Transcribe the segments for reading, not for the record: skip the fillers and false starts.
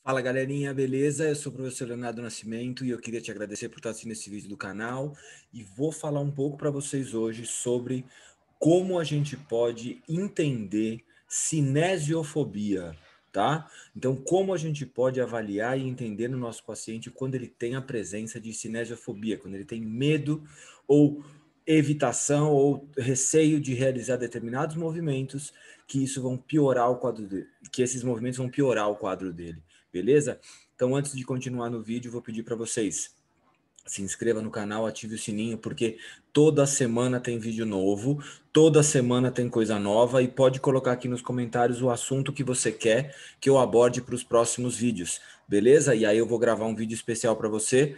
Fala galerinha, beleza? Eu sou o professor Leonardo Nascimento e eu queria te agradecer por estar assistindo esse vídeo do canal e vou falar um pouco para vocês hoje sobre como a gente pode entender cinesiofobia, tá? Então, como a gente pode avaliar e entender no nosso paciente quando ele tem a presença de cinesiofobia, quando ele tem medo ou evitação ou receio de realizar determinados movimentos que isso vão piorar o quadro dele, que esses movimentos vão piorar o quadro dele. Beleza? Então, antes de continuar no vídeo, vou pedir para vocês se inscreva no canal, ative o sininho, porque toda semana tem vídeo novo, toda semana tem coisa nova e pode colocar aqui nos comentários o assunto que você quer que eu aborde para os próximos vídeos, beleza? E aí eu vou gravar um vídeo especial para você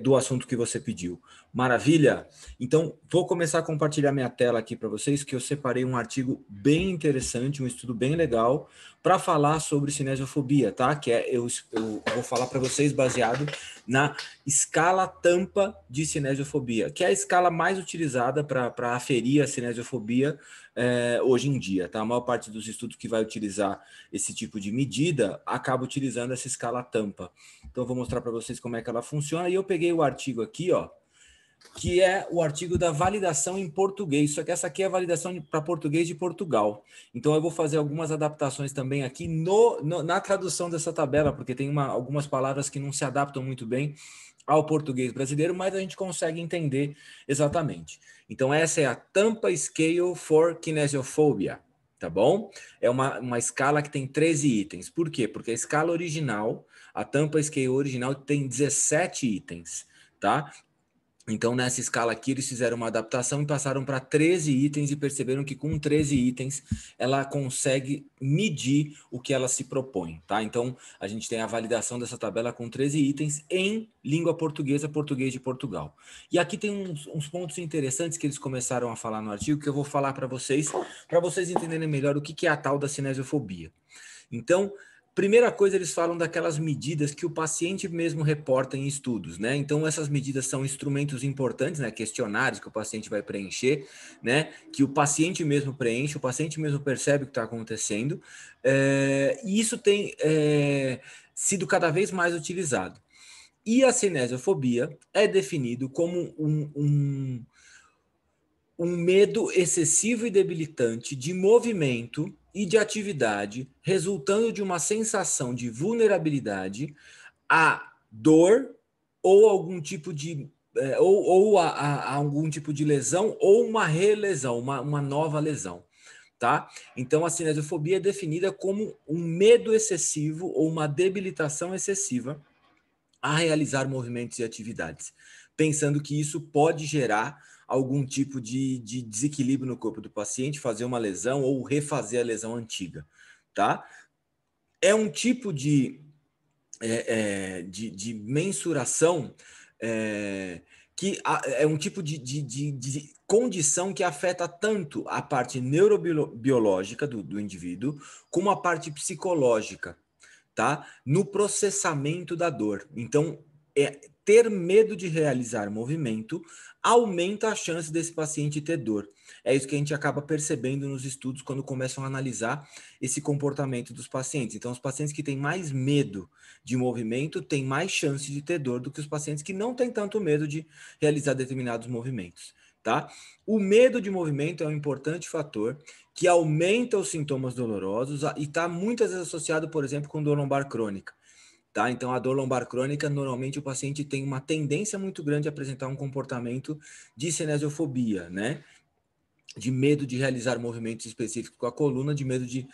do assunto que você pediu. Maravilha? Então, vou começar a compartilhar minha tela aqui para vocês, que eu separei um artigo bem interessante, um estudo bem legal, para falar sobre cinesiofobia, tá? Que eu vou falar para vocês baseado na escala tampa de cinesiofobia, que é a escala mais utilizada para aferir a cinesiofobia hoje em dia, tá? A maior parte dos estudos que vai utilizar esse tipo de medida acaba utilizando essa escala tampa. Então, eu vou mostrar para vocês como é que ela funciona. E eu peguei o artigo aqui, ó, que é o artigo da validação em português, só que essa aqui é a validação para português de Portugal. Então eu vou fazer algumas adaptações também aqui na tradução dessa tabela, porque tem algumas palavras que não se adaptam muito bem ao português brasileiro, mas a gente consegue entender exatamente. Então essa é a Tampa Scale for Kinesiophobia, tá bom? É uma escala que tem 13 itens. Por quê? Porque a escala original, a Tampa Scale original tem 17 itens, tá? Então, nessa escala aqui, eles fizeram uma adaptação e passaram para 13 itens e perceberam que com 13 itens ela consegue medir o que ela se propõe, tá? Então, a gente tem a validação dessa tabela com 13 itens em língua portuguesa, português de Portugal. E aqui tem uns pontos interessantes que eles começaram a falar no artigo que eu vou falar para vocês entenderem melhor o que é a tal da cinesiofobia. Então, primeira coisa, eles falam daquelas medidas que o paciente mesmo reporta em estudos, né? Então, essas medidas são instrumentos importantes, né? Questionários que o paciente vai preencher, né? Que o paciente mesmo preenche, o paciente mesmo percebe o que está acontecendo, e isso tem sido cada vez mais utilizado. E a cinesiofobia é definido como um medo excessivo e debilitante de movimento e de atividade, resultando de uma sensação de vulnerabilidade a dor ou algum tipo de a algum tipo de lesão ou uma relesão, uma nova lesão, tá? Então a cinesiofobia é definida como um medo excessivo ou uma debilitação excessiva a realizar movimentos e atividades, pensando que isso pode gerar algum tipo de desequilíbrio no corpo do paciente, fazer uma lesão ou refazer a lesão antiga, tá? É um tipo de mensuração que é um tipo de condição que afeta tanto a parte neurobiológica do indivíduo como a parte psicológica, tá? No processamento da dor. Então, ter medo de realizar movimento aumenta a chance desse paciente ter dor. É isso que a gente acaba percebendo nos estudos quando começam a analisar esse comportamento dos pacientes. Então, os pacientes que têm mais medo de movimento têm mais chance de ter dor do que os pacientes que não têm tanto medo de realizar determinados movimentos, tá? O medo de movimento é um importante fator que aumenta os sintomas dolorosos e está muitas vezes associado, por exemplo, com dor lombar crônica. Tá? Então, a dor lombar crônica, normalmente o paciente tem uma tendência muito grande a apresentar um comportamento de cinesiofobia, né? De medo de realizar movimentos específicos com a coluna, de medo de...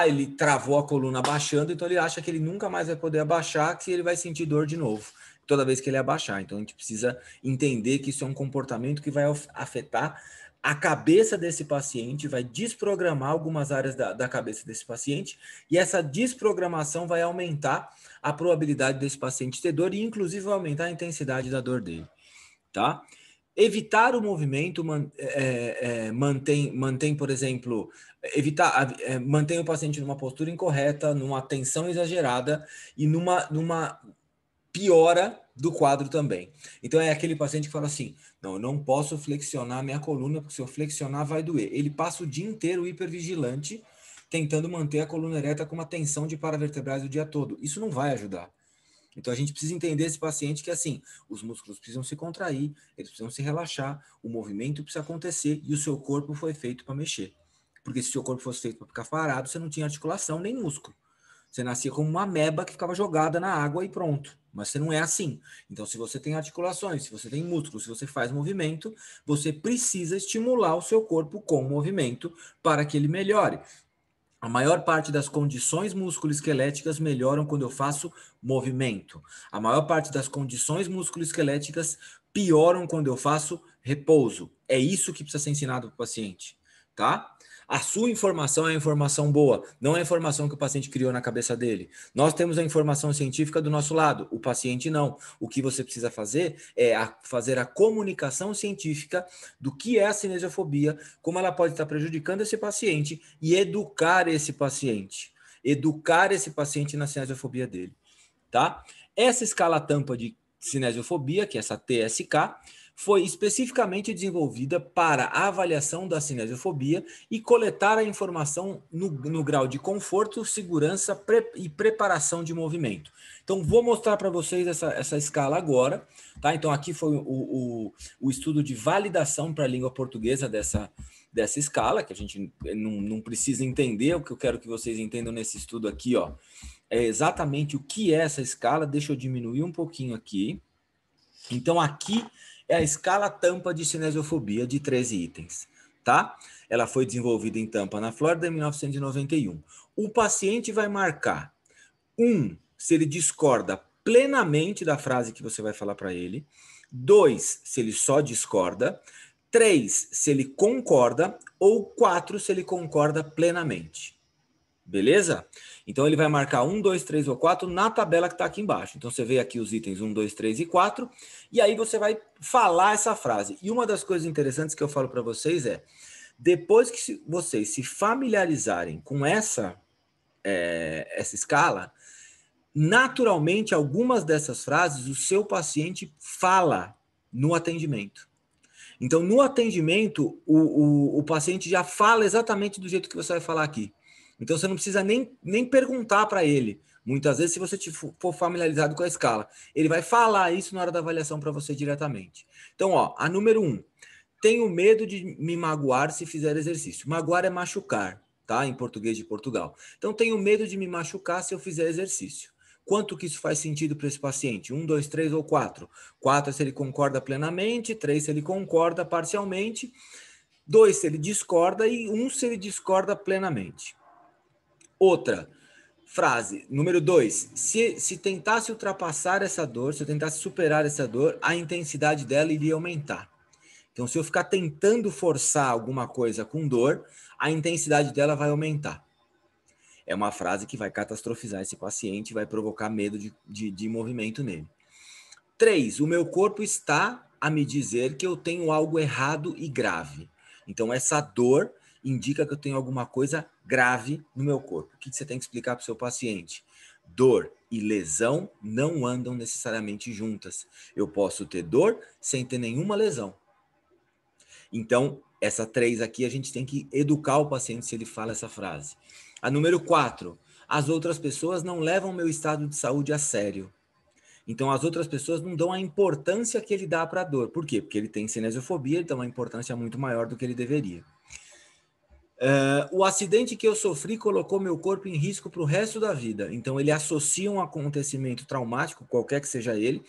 ele travou a coluna abaixando, então ele acha que ele nunca mais vai poder abaixar, que ele vai sentir dor de novo, toda vez que ele abaixar. Então, a gente precisa entender que isso é um comportamento que vai afetar a cabeça desse paciente, vai desprogramar algumas áreas da cabeça desse paciente, e essa desprogramação vai aumentar a probabilidade desse paciente ter dor e, inclusive, vai aumentar a intensidade da dor dele, tá? Evitar o movimento mantém, por exemplo, mantém o paciente numa postura incorreta, numa tensão exagerada e numa piora do quadro também. Então é aquele paciente que fala assim, não, eu não posso flexionar minha coluna, porque se eu flexionar vai doer. Ele passa o dia inteiro hipervigilante, tentando manter a coluna ereta com uma tensão de paravertebrais o dia todo. Isso não vai ajudar. Então a gente precisa entender esse paciente que assim, os músculos precisam se contrair, eles precisam se relaxar, o movimento precisa acontecer e o seu corpo foi feito para mexer. Porque se o seu corpo fosse feito para ficar parado, você não tinha articulação nem músculo. Você nascia como uma ameba que ficava jogada na água e pronto. Mas você não é assim. Então, se você tem articulações, se você tem músculos, se você faz movimento, você precisa estimular o seu corpo com movimento para que ele melhore. A maior parte das condições musculoesqueléticas melhoram quando eu faço movimento. A maior parte das condições musculoesqueléticas pioram quando eu faço repouso. É isso que precisa ser ensinado para o paciente, tá? A sua informação é a informação boa, não é a informação que o paciente criou na cabeça dele. Nós temos a informação científica do nosso lado, o paciente não. O que você precisa fazer é fazer a comunicação científica do que é a cinesiofobia, como ela pode estar prejudicando esse paciente e educar esse paciente. Educar esse paciente na cinesiofobia dele, tá? Essa escala tampa de cinesiofobia, que é essa TSK, foi especificamente desenvolvida para a avaliação da cinesiofobia e coletar a informação no grau de conforto, segurança e preparação de movimento. Então, vou mostrar para vocês essa escala agora, tá? Então, aqui foi o estudo de validação para a língua portuguesa dessa escala, que a gente não precisa entender, o que eu quero que vocês entendam nesse estudo aqui, ó, é exatamente o que é essa escala. Deixa eu diminuir um pouquinho aqui. Então, aqui é a escala tampa de cinesiofobia de 13 itens, tá? Ela foi desenvolvida em Tampa, na Flórida, em 1991. O paciente vai marcar, se ele discorda plenamente da frase que você vai falar para ele. 2, se ele só discorda. 3, se ele concorda. Ou 4, se ele concorda plenamente. Beleza? Então, ele vai marcar 1, 2, 3 ou 4 na tabela que está aqui embaixo. Então, você vê aqui os itens 1, 2, 3 e 4, e aí você vai falar essa frase. E uma das coisas interessantes que eu falo para vocês é, depois que vocês se familiarizarem com essa escala, naturalmente, algumas dessas frases o seu paciente fala no atendimento. Então, no atendimento, o paciente já fala exatamente do jeito que você vai falar aqui. Então, você não precisa nem perguntar para ele. Muitas vezes, se você for familiarizado com a escala, ele vai falar isso na hora da avaliação para você diretamente. Então, ó, a número 1. Tenho medo de me magoar se fizer exercício. Magoar é machucar, tá? Em português de Portugal. Então, tenho medo de me machucar se eu fizer exercício. Quanto que isso faz sentido para esse paciente? 1, 2, 3 ou 4? 4 é se ele concorda plenamente, 3 se ele concorda parcialmente, 2 se ele discorda e 1 se ele discorda plenamente. Outra frase, número 2. Se tentasse ultrapassar essa dor, se eu tentasse superar essa dor, a intensidade dela iria aumentar. Então, se eu ficar tentando forçar alguma coisa com dor, a intensidade dela vai aumentar. É uma frase que vai catastrofizar esse paciente, vai provocar medo de movimento nele. 3. O meu corpo está a me dizer que eu tenho algo errado e grave. Então, essa dor indica que eu tenho alguma coisa grave no meu corpo. O que você tem que explicar para o seu paciente? Dor e lesão não andam necessariamente juntas. Eu posso ter dor sem ter nenhuma lesão. Então, essa 3 aqui, a gente tem que educar o paciente se ele fala essa frase. A número 4, as outras pessoas não levam meu estado de saúde a sério. Então, as outras pessoas não dão a importância que ele dá para a dor. Por quê? Porque ele tem cinesiofobia, ele dá uma importância muito maior do que ele deveria. O acidente que eu sofri colocou meu corpo em risco para o resto da vida. Então, ele associa um acontecimento traumático, qualquer que seja ele.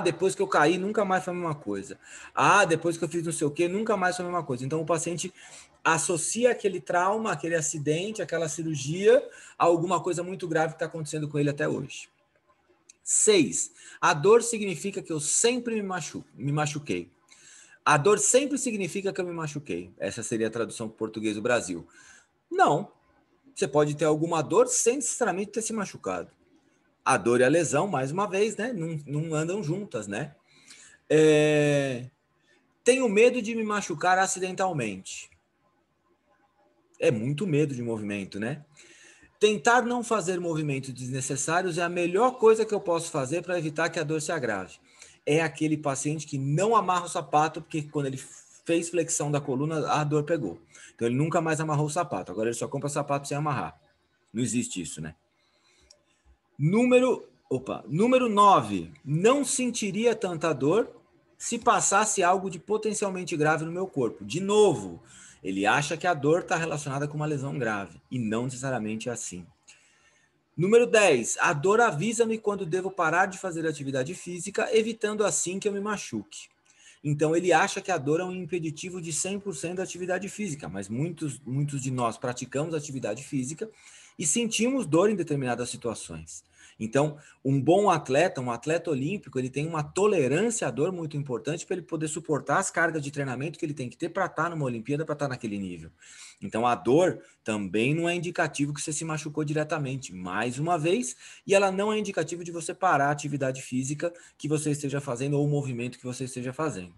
Depois que eu caí, nunca mais foi a mesma coisa. Depois que eu fiz não sei o quê, nunca mais foi a mesma coisa. Então, o paciente associa aquele trauma, aquele acidente, aquela cirurgia a alguma coisa muito grave que está acontecendo com ele até hoje. 6. A dor significa que eu sempre me machuquei. A dor sempre significa que eu me machuquei. Essa seria a tradução para o português do Brasil. Não. Você pode ter alguma dor sem necessariamente ter se machucado. A dor e a lesão, mais uma vez, né? Não andam juntas, né? Tenho medo de me machucar acidentalmente. É muito medo de movimento, né? Tentar não fazer movimentos desnecessários é a melhor coisa que eu posso fazer para evitar que a dor se agrave. É aquele paciente que não amarra o sapato, porque quando ele fez flexão da coluna, a dor pegou. Então ele nunca mais amarrou o sapato. Agora ele só compra sapato sem amarrar. Não existe isso, né? Número 9. Não sentiria tanta dor se passasse algo de potencialmente grave no meu corpo. De novo, ele acha que a dor está relacionada com uma lesão grave. E não necessariamente é assim. Número 10. A dor avisa-me quando devo parar de fazer atividade física, evitando assim que eu me machuque. Então, ele acha que a dor é um impeditivo de 100% da atividade física, mas muitos de nós praticamos atividade física e sentimos dor em determinadas situações. Então, um bom atleta, um atleta olímpico, ele tem uma tolerância à dor muito importante para ele poder suportar as cargas de treinamento que ele tem que ter para estar numa Olimpíada, para estar naquele nível. Então, a dor também não é indicativo que você se machucou diretamente, mais uma vez, e ela não é indicativo de você parar a atividade física que você esteja fazendo ou o movimento que você esteja fazendo.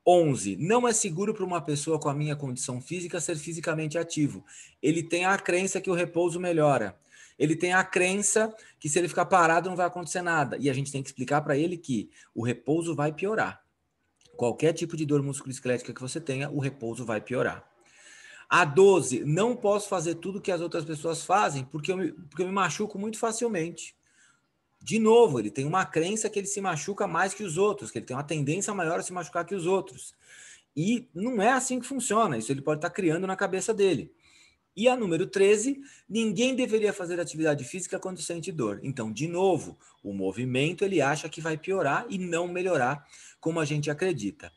11. Não é seguro para uma pessoa com a minha condição física ser fisicamente ativo. Ele tem a crença que o repouso melhora. Ele tem a crença que se ele ficar parado não vai acontecer nada. E a gente tem que explicar para ele que o repouso vai piorar. Qualquer tipo de dor musculoesquelética que você tenha, o repouso vai piorar. A 12. Não posso fazer tudo que as outras pessoas fazem porque eu me machuco muito facilmente. De novo, ele tem uma crença que ele se machuca mais que os outros, que ele tem uma tendência maior a se machucar que os outros. E não é assim que funciona, isso ele pode estar criando na cabeça dele. E a número 13, ninguém deveria fazer atividade física quando sente dor. Então, de novo, o movimento ele acha que vai piorar e não melhorar como a gente acredita.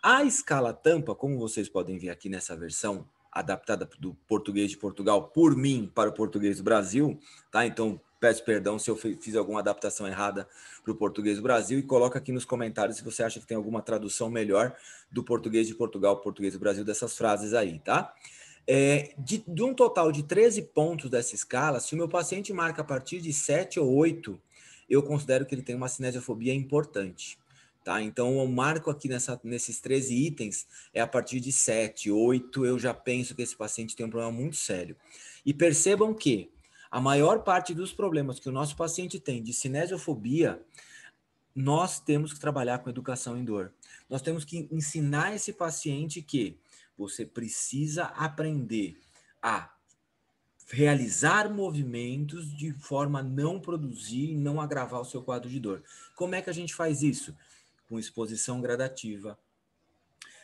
A escala tampa, como vocês podem ver aqui nessa versão adaptada do português de Portugal por mim para o português do Brasil, tá? Então, peço perdão se eu fiz alguma adaptação errada para o português do Brasil e coloca aqui nos comentários se você acha que tem alguma tradução melhor do português de Portugal para o português do Brasil dessas frases aí, tá? De um total de 13 pontos dessa escala, se o meu paciente marca a partir de 7 ou 8, eu considero que ele tem uma cinesiofobia importante. Tá? Então, eu marco aqui nesses 13 itens, é a partir de 7, 8, eu já penso que esse paciente tem um problema muito sério. E percebam que a maior parte dos problemas que o nosso paciente tem de cinesiofobia, nós temos que trabalhar com educação em dor. Nós temos que ensinar esse paciente que você precisa aprender a realizar movimentos de forma a não produzir e não agravar o seu quadro de dor. Como é que a gente faz isso? Com exposição gradativa,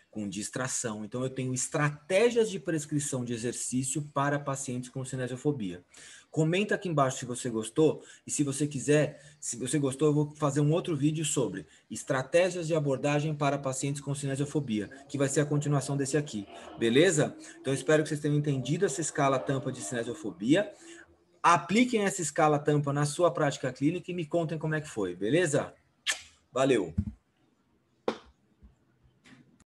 com distração. Então, eu tenho estratégias de prescrição de exercício para pacientes com cinesiofobia. Comenta aqui embaixo se você gostou e se você quiser, se você gostou, eu vou fazer um outro vídeo sobre estratégias de abordagem para pacientes com cinesiofobia, que vai ser a continuação desse aqui, beleza? Então, eu espero que vocês tenham entendido essa escala tampa de cinesiofobia. Apliquem essa escala tampa na sua prática clínica e me contem como é que foi, beleza? Valeu!